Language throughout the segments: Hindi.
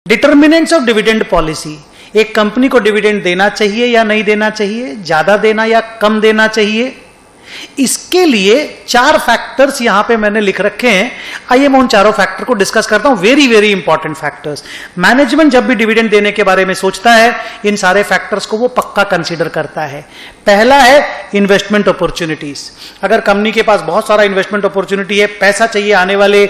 डिटर्मिनेंट्स ऑफ डिविडेंड पॉलिसी, एक कंपनी को डिविडेंड देना चाहिए या नहीं देना चाहिए, ज्यादा देना या कम देना चाहिए, इसके लिए 4 फैक्टर्स यहां पे मैंने लिख रखे हैं। आइए मैं उन चारों फैक्टर को डिस्कस करता हूं, very very important factors. Management जब भी डिविडेंड देने के बारे में सोचता है, इन सारे फैक्टर्स को वो पक्का कंसीडर करता है। पहला है इन्वेस्टमेंट अपॉर्चुनिटीज। अगर कंपनी के पास बहुत सारा इन्वेस्टमेंट अपॉर्चुनिटी है, पैसा चाहिए आने वाले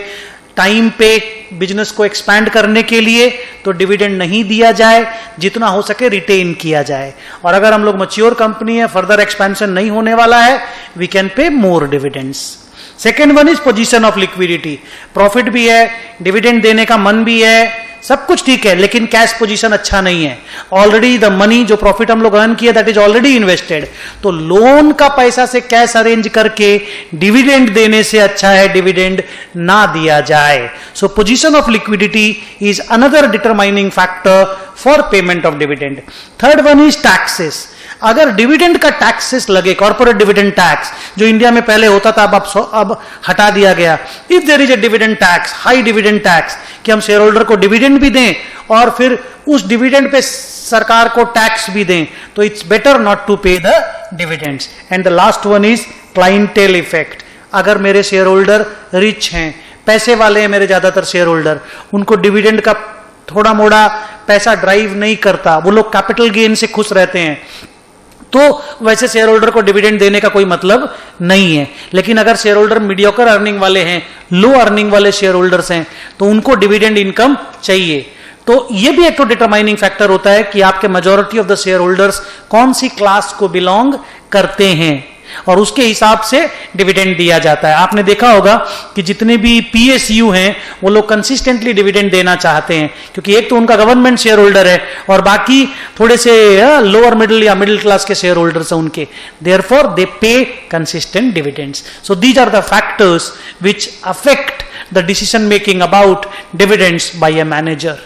टाइम पे बिजनेस को एक्सपैंड करने के लिए, तो डिविडेंड नहीं दिया जाए, जितना हो सके रिटेन किया जाए। और अगर हम लोग मैच्योर कंपनी है, फर्दर एक्सपेंशन नहीं होने वाला है, we can pay more dividends. Second one is position of liquidity. Profit भी है, डिविडेंड देने का मन भी है, सब कुछ ठीक है, लेकिन कैश पोजीशन अच्छा नहीं है। ऑलरेडी द मनी जो प्रॉफिट हम लोग अर्न किया दैट इज ऑलरेडी इन्वेस्टेड। तो लोन का पैसा से कैश अरेंज करके डिविडेंड देने से अच्छा है डिविडेंड ना दिया जाए। So position of liquidity is another determining factor for payment of dividend. Third one is taxes. अगर डिविडेंड का टैक्सेस लगे, कॉर्पोरेट डिविडेंड टैक्स जो इंडिया में पहले होता था, अब हटा दिया गया। If there is a dividend tax, high dividend tax, कि हम शेयर होल्डर को डिविडेंड भी दें और फिर उस डिविडेंड पे सरकार को टैक्स भी दें, तो इट्स बेटर नॉट टू पे the dividends. And the last one is clientele effect. अगर मेरे शेयर होल्डर रिच हैं, पैसे वाले हैं, मेरे ज्यादातर शेयर होल्डर, उनको डिविडेंड का थोड़ा मोड़ा पैसा ड्राइव नहीं करता, वो लोग कैपिटल गेन से खुश रहते हैं, तो वैसे शेयर होल्डर को डिविडेंड देने का कोई मतलब नहीं है। लेकिन अगर शेयर होल्डर मीडियोकर अर्निंग वाले हैं, लो अर्निंग वाले शेयर होल्डर्स हैं, तो उनको डिविडेंड इनकम चाहिए। तो ये भी एक तो डिटरमाइनिंग फैक्टर होता है कि आपके majority of the share holders कौन सी क्लास को बिलोंग करते हैं, और उसके हिसाब से डिविडेंड दिया जाता है। आपने देखा होगा कि जितने भी पीएसयू हैं वो लोग कंसिस्टेंटली डिविडेंड देना चाहते हैं, क्योंकि एक तो उनका गवर्नमेंट शेयर होल्डर है और बाकी थोड़े से लोअर मिडिल या मिडिल क्लास के शेयर होल्डर्स हैं उनके, therefore they pay consistent dividends. So these are the factors which affect the decision making about dividends by a manager.